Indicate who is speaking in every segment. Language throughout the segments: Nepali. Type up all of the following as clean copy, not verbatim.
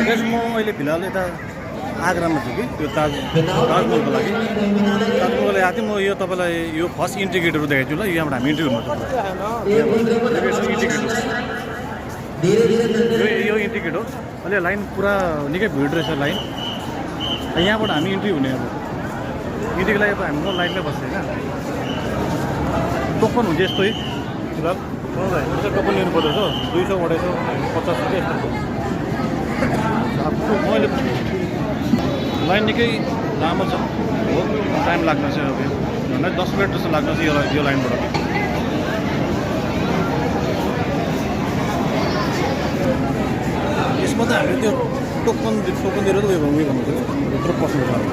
Speaker 1: गाइस म अहिले फिलहाल यता आगरामा छु कि त्यो ताजमहलको लागि ताजमहल आएको थिएँ म। यो तपाईँलाई यो फर्स्ट इन्ट्री गेटहरू देखाइदिन्छु ल। यहाँबाट हामी इन्ट्री हुनुपर्छ। यो इन्ट्री गेट हो। अहिले लाइन पुरा निकै भिड रहेछ लाइन। यहाँबाट हामी इन्ट्री हुने अब इन्ट्रीको लागि अब हामी म लाइनमै बस्छु होइन। टोकन हुन्छ यस्तै फिलहाल टोकन लिनु पर्दछ 200 250 रुपियाँ यस्तो। मैले लाइन निकै लामो छ हो, टाइम लाग्छ अब झन्डै 10 मिनट जस्तो लाग्छ यो लाइनबाट। यसमा त हामीले त्यो टोकन दिएर त उयो गर्नु थियो भित्र पस्नु पर्छ।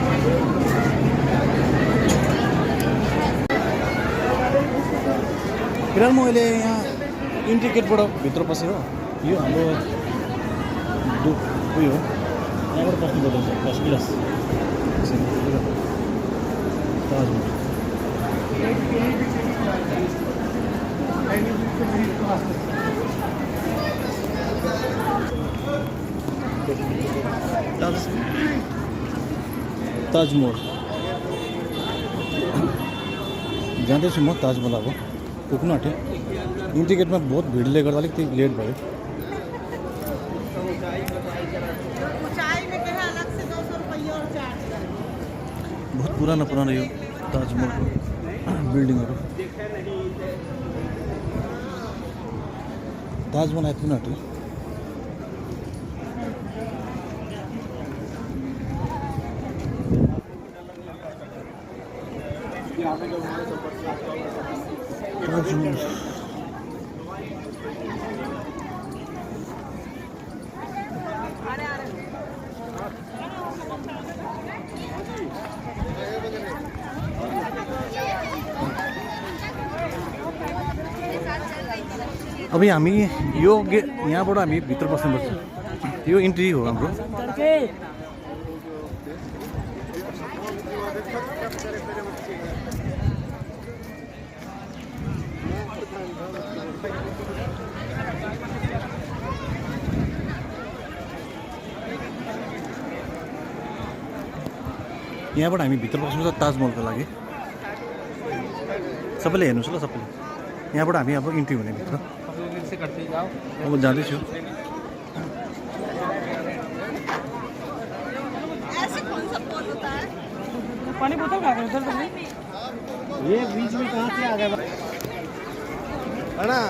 Speaker 1: फिलहाल म अहिले यहाँ इन्ट्री गेटबाट भित्र पसेँ हो। यो हाम्रो उयो हो, यहाँबाट पस्नु पर्छ फर्स्ट क्लास ताजमहल। ताजमहल जाँदैछु म ताजमहल। अब पुग्नु आँटेँ। इन्ट्री गेटमा बहुत भिडले गर्दा अलिकति लेट भयो। बहुत पुरानो यो ताजमहलको बिल्डिङहरू। ताजमहल आइपुग्नु आँट्यो। अभी हामी यो यहाँबाट हामी भित्र पस्नुपर्छ। यो इन्ट्री हो हाम्रो। यहाँबाट हामी भित्र पस्नुपर्छ ताजमहलको लागि। सबैले हेर्नुहोस् ल सबैले। यहाँबाट हामी अब इन्ट्री हुने भित्र। अब जाँदैछु।
Speaker 2: पानी बोतल खा रहे हो ये बीच में कहाँ से आ गया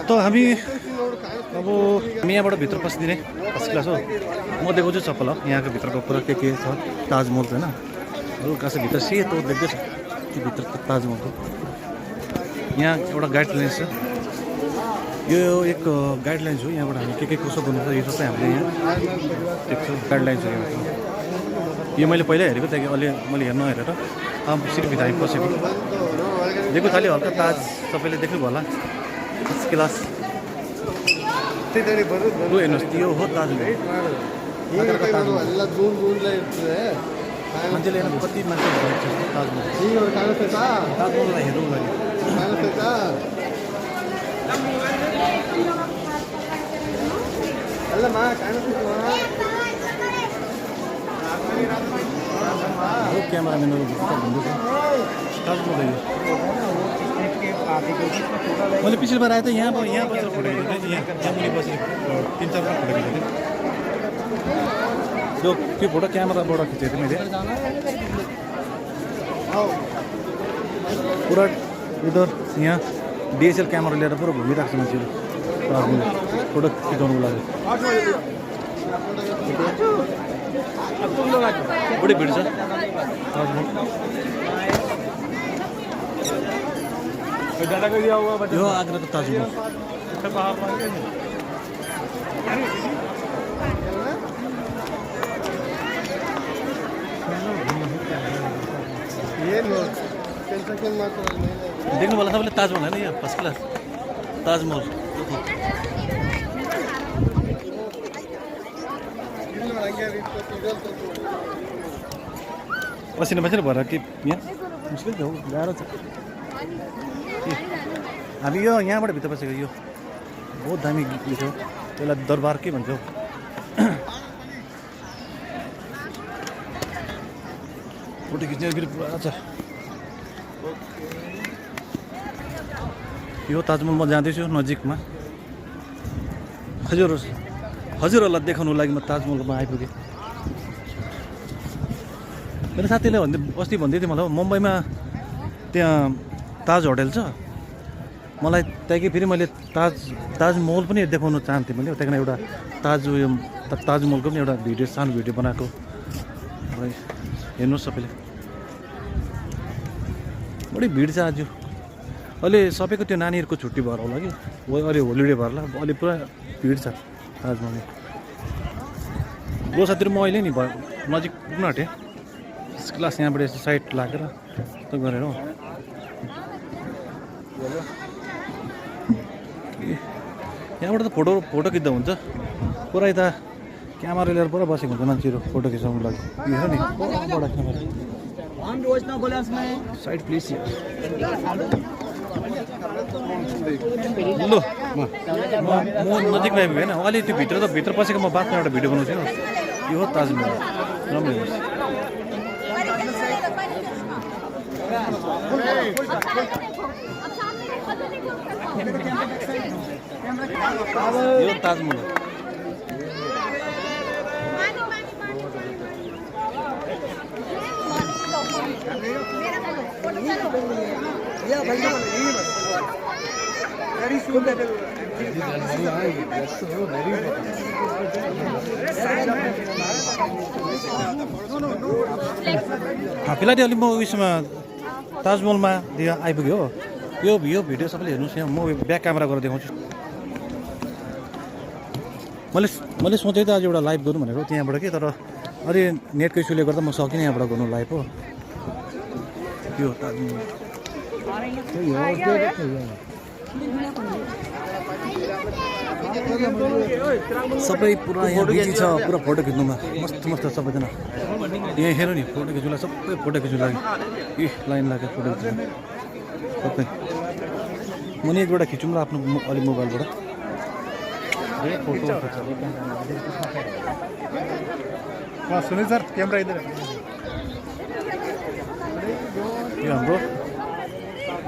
Speaker 1: त हामी यहाँबाट भित्र पसिदिने फर्स्ट क्लास हो। म देखाउँछु सबैलाई यहाँको भित्रको पुरा के छ ताजमहल होइन। हल्का से भित्र सेतो देख्दैछ कि भित्र ताजमहलको। यहाँ एउटा गाइडलाइन्स छ। यो एक गाइडलाइन्स हो। यहाँबाट हामी के कसो गर्नुपर्छ यो सबै हामीले यहाँ देख्छु। गाइडलाइन्स हो यो मैले पहिल्यै हेरेको थिएँ कि अहिले मैले हेर्न हेरेर सिटभित्र हामी पसेको देख्नु थाल्यो। हल्का ताज सबैले देख्नुभयो होला फर्स्ट क्लास। लु हेर्नुहोस् यो हो ताजमहल। मान्छेले यहाँ कति मान्छे भएको छ ताजमहललाई हेर्नुको लागि। क्यामेराम्यानहरू भन्दैछ ताजमहल यो। मैले पिछले बार आएँ त यहाँ बसेर फोटो खिचेको थिएँ। यहाँ मुनि बसेर 3-4 बार फोटो खिचेको थिएँ। त्यो फोटो क्यामेराबाट खिचेको थिएँ मैले। पुरा इधर यहाँ डिएसएल क्यामेरा लिएर पुरा घुमिरहेको छ मान्छेहरू फोटो खिचाउनुको लागि। बढी भिड छ यो आगराको ताजमहल। देख्नु होला सबैले ताजमहल होइन यो फर्स्ट क्लास ताजमहल। पसिना पसिना भएर कि यहाँ मुस्किल छ गाह्रो छ। हामी यो यहाँबाट भित्र बसेको यो बहुत दामी छ। त्यसलाई दरबार के भन्छ फोटो खिच्ने फेरि पुरा छ। यो ताजमहल म जाँदैछु नजिकमा। हजुरहरूलाई देखाउनुको लागि म ताजमहलमा आइपुगेँ। मेरो साथीले अस्ति भन्दै थियो मलाई मुम्बईमा त्यहाँ ताज होटल छ, मलाई त्यहाँकै फेरि मैले ताजमहल पनि देखाउन चाहन्थेँ मैले। त्यहाँदेखि एउटा ताजमहलको पनि एउटा सानो भिडियो बनाएको हेर्नुहोस् सबैले। बढी भिड छ आज। अहिले सबैको त्यो नानीहरूको छुट्टी भएर होला कि अहिले होलिडे भएर होला, अहिले पुरा भिड छ ताजमहलमा। लो साथीहरू म अहिले नि नजिक पुग्न आँटेँ। क्लास यहाँबाट यस्तो साइड लागेर यस्तो गरेर हो। यहाँबाट त फोटो खिच्दा हुन्छ, पुरा यता क्यामेरा लिएर पुरा बसेको हुन्छ मान्छेहरू फोटो खिचाउनुको लागि। यो नि बडा क्यामेरा साइड प्लिज। ल म नजिकमा आइपुगेँ होइन, अलि त्यो भित्र पसेको म बादमा एउटा भिडियो बनाउँछु। यो हो ताजमहल, राम्रो हेर्नुहोस्। यो ताजमहल फिलहाल अलि म उयसमा ताजमहलमा आइपुग्यो हो। यो भिडियो सबैले हेर्नुहोस्। यहाँ म ब्याक क्यामेरा गरेर देखाउँछु। मैले सोचेँ त आज एउटा लाइभ गरौँ भनेको त्यहाँबाट कि, तर अलि नेटको इस्युले गर्दा म सकिनँ यहाँबाट गर्नु लाइभ हो। यो ताजमहल सबै पुरा यहाँ बिजी छ, पुरा फोटो खिच्नुमा मस्त सबैजना। यहाँ हेर नि फोटो खिच्नुलाई सबै फोटो खिच्नु लाग्यो। लाइन लाग्यो फोटो खिच्नु सबै। म नि एक दुईवटा खिचौँ ल आफ्नो अलि मोबाइलबाट।
Speaker 2: सुनिल सर कैमरा इधर।
Speaker 1: यो हाम्रो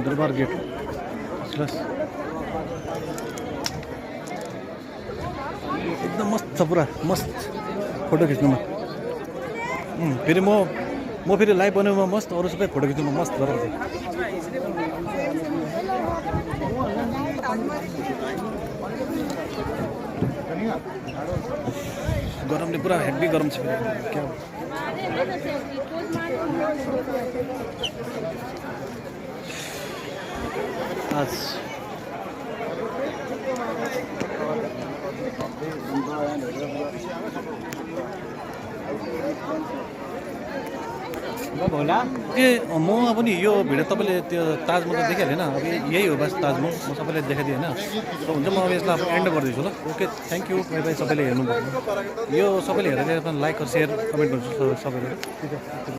Speaker 1: दरबार गेट एकदम मस्त छ, पुरा मस्त फोटो खिच्नुमा। फेरि म फेरि लाइभ बनाउनुमा मस्त, अरू सबै फोटो खिच्नुमा मस्त गरेर थिएँ। गरमले पुरा हेभी गरम छ क्या। आज म पनि यो भिडियो तपाईँले त्यो ताजमहल त देखिहाल्यो होइन, अब यही हो बस ताजमहल। म सबैलाई देखाइदिएँ होइन, त हुन्छ। म अब यसलाई अब एन्ड गरिदिन्छु ल। Okay, thank you, by by. सबैले हेर्नुभयो। यो सबैले हेरेर लाइक र सेयर कमेन्ट गर्छु सबैले।